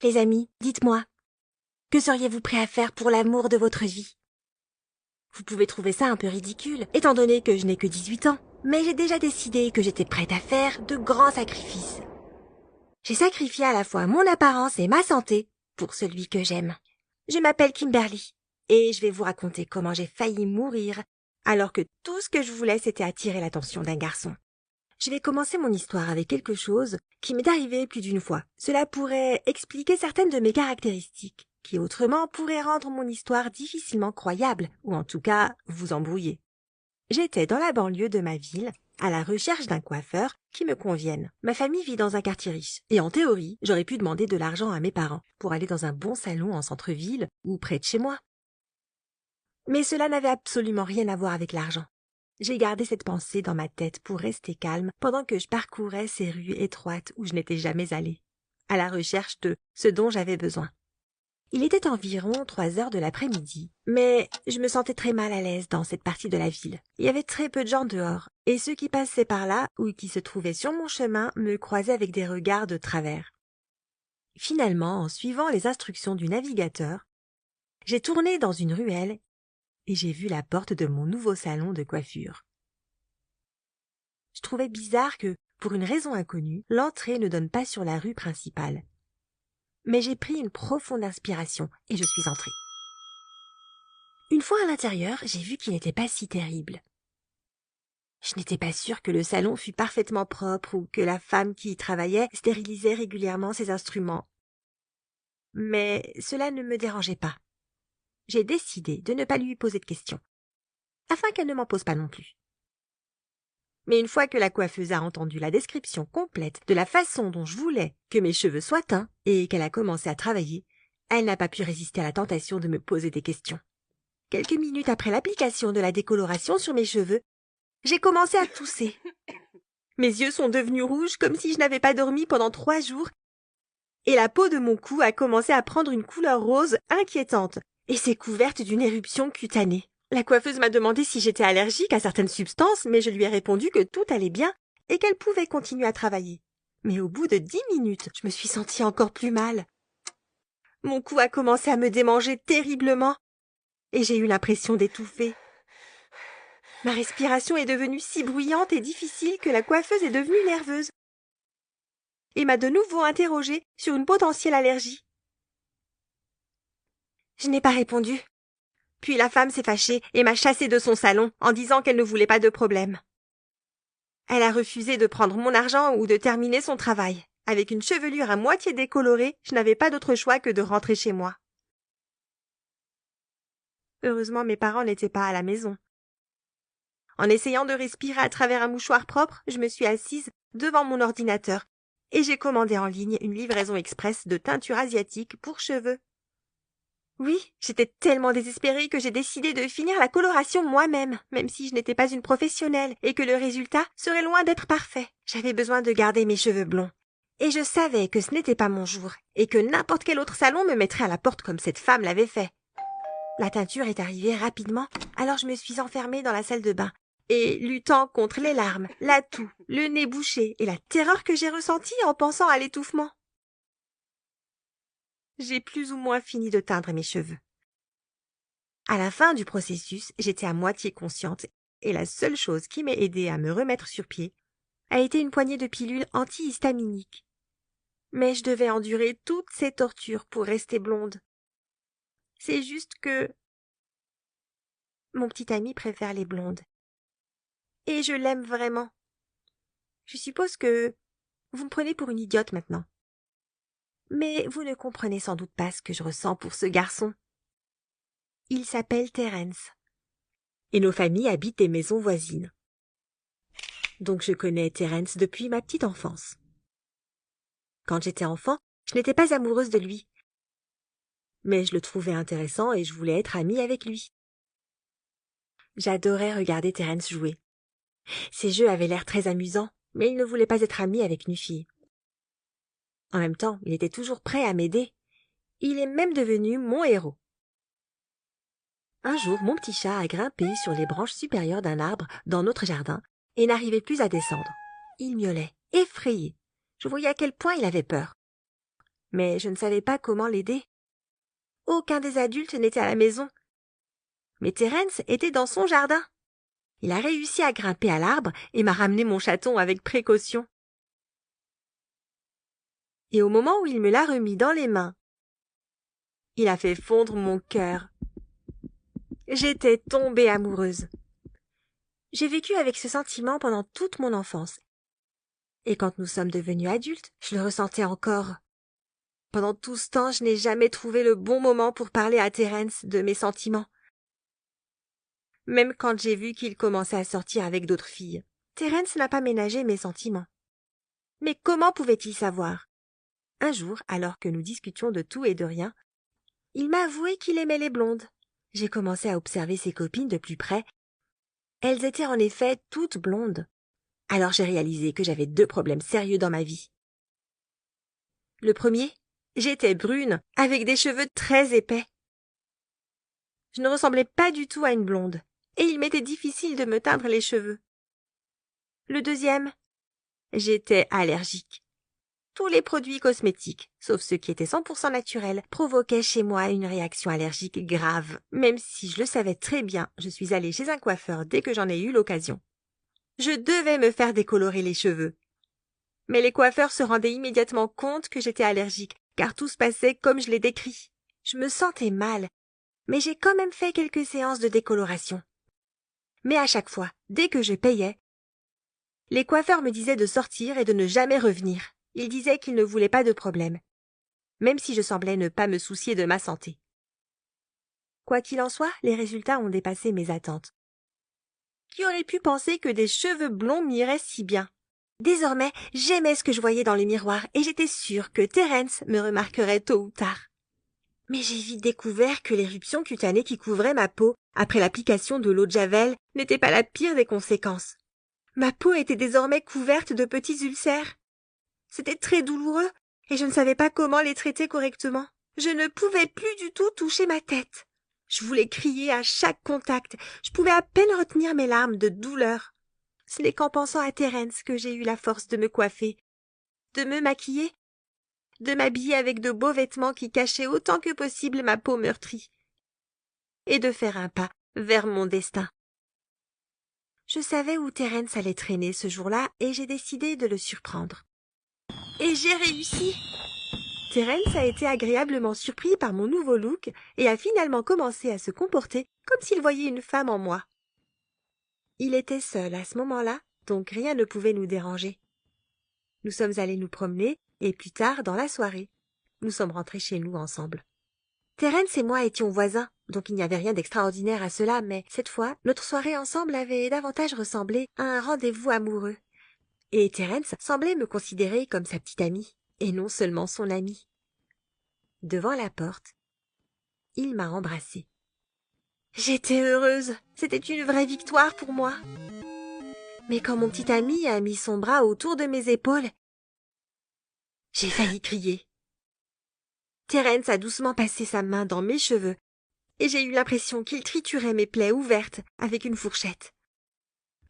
Les amis, dites-moi, que seriez-vous prêts à faire pour l'amour de votre vie? Vous pouvez trouver ça un peu ridicule, étant donné que je n'ai que 18 ans, mais j'ai déjà décidé que j'étais prête à faire de grands sacrifices. J'ai sacrifié à la fois mon apparence et ma santé pour celui que j'aime. Je m'appelle Kimberly, et je vais vous raconter comment j'ai failli mourir alors que tout ce que je voulais c'était attirer l'attention d'un garçon. Je vais commencer mon histoire avec quelque chose qui m'est arrivé plus d'une fois. Cela pourrait expliquer certaines de mes caractéristiques, qui autrement pourraient rendre mon histoire difficilement croyable, ou en tout cas vous embrouiller. J'étais dans la banlieue de ma ville, à la recherche d'un coiffeur qui me convienne. Ma famille vit dans un quartier riche, et en théorie, j'aurais pu demander de l'argent à mes parents pour aller dans un bon salon en centre-ville ou près de chez moi. Mais cela n'avait absolument rien à voir avec l'argent. J'ai gardé cette pensée dans ma tête pour rester calme pendant que je parcourais ces rues étroites où je n'étais jamais allée, à la recherche de ce dont j'avais besoin. Il était environ 3 heures de l'après-midi, mais je me sentais très mal à l'aise dans cette partie de la ville. Il y avait très peu de gens dehors, et ceux qui passaient par là ou qui se trouvaient sur mon chemin me croisaient avec des regards de travers. Finalement, en suivant les instructions du navigateur, j'ai tourné dans une ruelle et j'ai vu la porte de mon nouveau salon de coiffure. Je trouvais bizarre que, pour une raison inconnue, l'entrée ne donne pas sur la rue principale. Mais j'ai pris une profonde inspiration et je suis entrée. Une fois à l'intérieur, j'ai vu qu'il n'était pas si terrible. Je n'étais pas sûre que le salon fût parfaitement propre ou que la femme qui y travaillait stérilisait régulièrement ses instruments. Mais cela ne me dérangeait pas. J'ai décidé de ne pas lui poser de questions, afin qu'elle ne m'en pose pas non plus. Mais une fois que la coiffeuse a entendu la description complète de la façon dont je voulais que mes cheveux soient teints et qu'elle a commencé à travailler, elle n'a pas pu résister à la tentation de me poser des questions. Quelques minutes après l'application de la décoloration sur mes cheveux, j'ai commencé à tousser. Mes yeux sont devenus rouges comme si je n'avais pas dormi pendant 3 jours et la peau de mon cou a commencé à prendre une couleur rose inquiétante et s'est couverte d'une éruption cutanée. La coiffeuse m'a demandé si j'étais allergique à certaines substances, mais je lui ai répondu que tout allait bien et qu'elle pouvait continuer à travailler. Mais au bout de 10 minutes, je me suis sentie encore plus mal. Mon cou a commencé à me démanger terriblement et j'ai eu l'impression d'étouffer. Ma respiration est devenue si bruyante et difficile que la coiffeuse est devenue nerveuse et m'a de nouveau interrogée sur une potentielle allergie. Je n'ai pas répondu. Puis la femme s'est fâchée et m'a chassée de son salon en disant qu'elle ne voulait pas de problème. Elle a refusé de prendre mon argent ou de terminer son travail. Avec une chevelure à moitié décolorée, je n'avais pas d'autre choix que de rentrer chez moi. Heureusement, mes parents n'étaient pas à la maison. En essayant de respirer à travers un mouchoir propre, je me suis assise devant mon ordinateur et j'ai commandé en ligne une livraison express de teinture asiatique pour cheveux. Oui, j'étais tellement désespérée que j'ai décidé de finir la coloration moi-même, même si je n'étais pas une professionnelle et que le résultat serait loin d'être parfait. J'avais besoin de garder mes cheveux blonds. Et je savais que ce n'était pas mon jour et que n'importe quel autre salon me mettrait à la porte comme cette femme l'avait fait. La teinture est arrivée rapidement, alors je me suis enfermée dans la salle de bain et luttant contre les larmes, la toux, le nez bouché et la terreur que j'ai ressentie en pensant à l'étouffement. J'ai plus ou moins fini de teindre mes cheveux. À la fin du processus, j'étais à moitié consciente et la seule chose qui m'ait aidée à me remettre sur pied a été une poignée de pilules antihistaminiques. Mais je devais endurer toutes ces tortures pour rester blonde. C'est juste que mon petit ami préfère les blondes. Et je l'aime vraiment. Je suppose que vous me prenez pour une idiote maintenant. Mais vous ne comprenez sans doute pas ce que je ressens pour ce garçon. Il s'appelle Terence. Et nos familles habitent des maisons voisines. Donc je connais Terence depuis ma petite enfance. Quand j'étais enfant, je n'étais pas amoureuse de lui. Mais je le trouvais intéressant et je voulais être amie avec lui. J'adorais regarder Terence jouer. Ses jeux avaient l'air très amusants, mais il ne voulait pas être ami avec une fille. En même temps, il était toujours prêt à m'aider. Il est même devenu mon héros. Un jour, mon petit chat a grimpé sur les branches supérieures d'un arbre dans notre jardin et n'arrivait plus à descendre. Il miaulait, effrayé. Je voyais à quel point il avait peur. mais je ne savais pas comment l'aider. Aucun des adultes n'était à la maison. Mais Terence était dans son jardin. Il a réussi à grimper à l'arbre et m'a ramené mon chaton avec précaution. Et au moment où il me l'a remis dans les mains, il a fait fondre mon cœur. J'étais tombée amoureuse. J'ai vécu avec ce sentiment pendant toute mon enfance. Et quand nous sommes devenus adultes, je le ressentais encore. Pendant tout ce temps, je n'ai jamais trouvé le bon moment pour parler à Terence de mes sentiments. Même quand j'ai vu qu'il commençait à sortir avec d'autres filles. Terence n'a pas ménagé mes sentiments. Mais comment pouvait-il savoir? Un jour, alors que nous discutions de tout et de rien, il m'a avoué qu'il aimait les blondes. J'ai commencé à observer ses copines de plus près. Elles étaient en effet toutes blondes. Alors j'ai réalisé que j'avais 2 problèmes sérieux dans ma vie. Le premier, j'étais brune, avec des cheveux très épais. Je ne ressemblais pas du tout à une blonde, et il m'était difficile de me teindre les cheveux. Le deuxième, j'étais allergique. Tous les produits cosmétiques, sauf ceux qui étaient 100% naturels, provoquaient chez moi une réaction allergique grave. Même si je le savais très bien, je suis allée chez un coiffeur dès que j'en ai eu l'occasion. Je devais me faire décolorer les cheveux. Mais les coiffeurs se rendaient immédiatement compte que j'étais allergique, car tout se passait comme je l'ai décrit. Je me sentais mal, mais j'ai quand même fait quelques séances de décoloration. Mais à chaque fois, dès que je payais, les coiffeurs me disaient de sortir et de ne jamais revenir. Ils disaient qu'ils ne voulaient pas de problème, même si je semblais ne pas me soucier de ma santé. Quoi qu'il en soit, les résultats ont dépassé mes attentes. Qui aurait pu penser que des cheveux blonds m'iraient si bien? Désormais, j'aimais ce que je voyais dans le miroir et j'étais sûre que Terence me remarquerait tôt ou tard. Mais j'ai vite découvert que l'éruption cutanée qui couvrait ma peau après l'application de l'eau de Javel n'était pas la pire des conséquences. Ma peau était désormais couverte de petits ulcères. C'était très douloureux et je ne savais pas comment les traiter correctement. Je ne pouvais plus du tout toucher ma tête. Je voulais crier à chaque contact. Je pouvais à peine retenir mes larmes de douleur. Ce n'est qu'en pensant à Terence que j'ai eu la force de me coiffer, de me maquiller, de m'habiller avec de beaux vêtements qui cachaient autant que possible ma peau meurtrie, et de faire un pas vers mon destin. Je savais où Terence allait traîner ce jour-là et j'ai décidé de le surprendre. Et j'ai réussi! Terence a été agréablement surpris par mon nouveau look et a finalement commencé à se comporter comme s'il voyait une femme en moi. Il était seul à ce moment-là, donc rien ne pouvait nous déranger. Nous sommes allés nous promener et plus tard, dans la soirée, nous sommes rentrés chez nous ensemble. Terence et moi étions voisins, donc il n'y avait rien d'extraordinaire à cela, mais cette fois, notre soirée ensemble avait davantage ressemblé à un rendez-vous amoureux. Et Terence semblait me considérer comme sa petite amie, et non seulement son ami. Devant la porte, il m'a embrassée. J'étais heureuse, c'était une vraie victoire pour moi. Mais quand mon petit ami a mis son bras autour de mes épaules, j'ai failli crier. Terence a doucement passé sa main dans mes cheveux, et j'ai eu l'impression qu'il triturait mes plaies ouvertes avec une fourchette.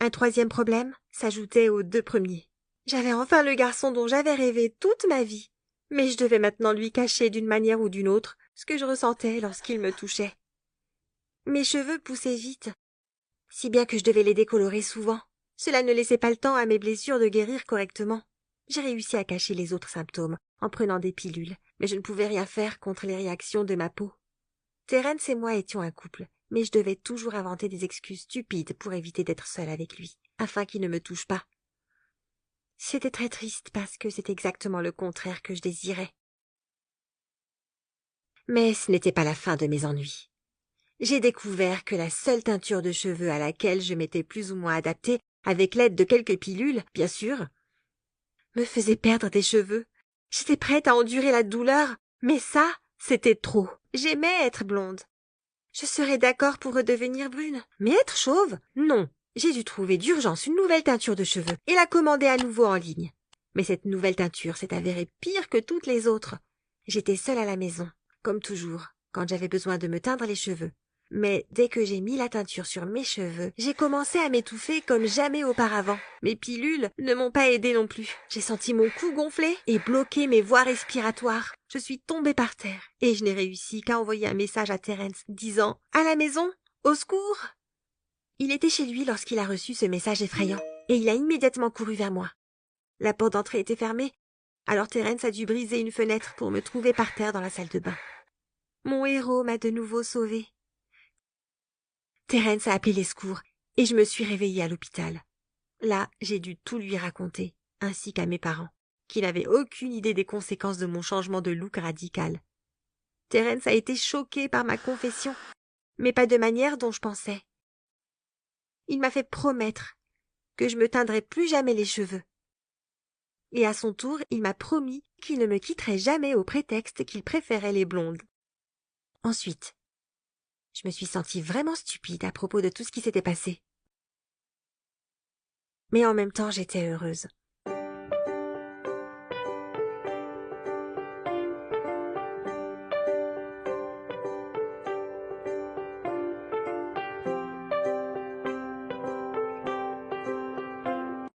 Un troisième problème s'ajoutait aux 2 premiers. J'avais enfin le garçon dont j'avais rêvé toute ma vie, mais je devais maintenant lui cacher d'une manière ou d'une autre ce que je ressentais lorsqu'il me touchait. Mes cheveux poussaient vite, si bien que je devais les décolorer souvent. Cela ne laissait pas le temps à mes blessures de guérir correctement. J'ai réussi à cacher les autres symptômes en prenant des pilules, mais je ne pouvais rien faire contre les réactions de ma peau. Terence et moi étions un couple, mais je devais toujours inventer des excuses stupides pour éviter d'être seule avec lui, afin qu'il ne me touche pas. C'était très triste parce que c'est exactement le contraire que je désirais. Mais ce n'était pas la fin de mes ennuis. J'ai découvert que la seule teinture de cheveux à laquelle je m'étais plus ou moins adaptée, avec l'aide de quelques pilules, bien sûr, me faisait perdre des cheveux. J'étais prête à endurer la douleur, mais ça, c'était trop. J'aimais être blonde. Je serais d'accord pour redevenir brune, mais être chauve, non. J'ai dû trouver d'urgence une nouvelle teinture de cheveux et la commander à nouveau en ligne. Mais cette nouvelle teinture s'est avérée pire que toutes les autres. J'étais seule à la maison, comme toujours, quand j'avais besoin de me teindre les cheveux. Mais dès que j'ai mis la teinture sur mes cheveux, j'ai commencé à m'étouffer comme jamais auparavant. Mes pilules ne m'ont pas aidé non plus. J'ai senti mon cou gonfler et bloquer mes voies respiratoires. Je suis tombée par terre et je n'ai réussi qu'à envoyer un message à Terence disant « À la maison, au secours !» Il était chez lui lorsqu'il a reçu ce message effrayant et il a immédiatement couru vers moi. La porte d'entrée était fermée, alors Terence a dû briser une fenêtre pour me trouver par terre dans la salle de bain. Mon héros m'a de nouveau sauvée. Terence a appelé les secours et je me suis réveillée à l'hôpital. Là, j'ai dû tout lui raconter, ainsi qu'à mes parents, qui n'avaient aucune idée des conséquences de mon changement de look radical. Terence a été choqué par ma confession, mais pas de manière dont je pensais. Il m'a fait promettre que je me teindrais plus jamais les cheveux. Et à son tour, il m'a promis qu'il ne me quitterait jamais au prétexte qu'il préférait les blondes. Ensuite, je me suis sentie vraiment stupide à propos de tout ce qui s'était passé. Mais en même temps, j'étais heureuse.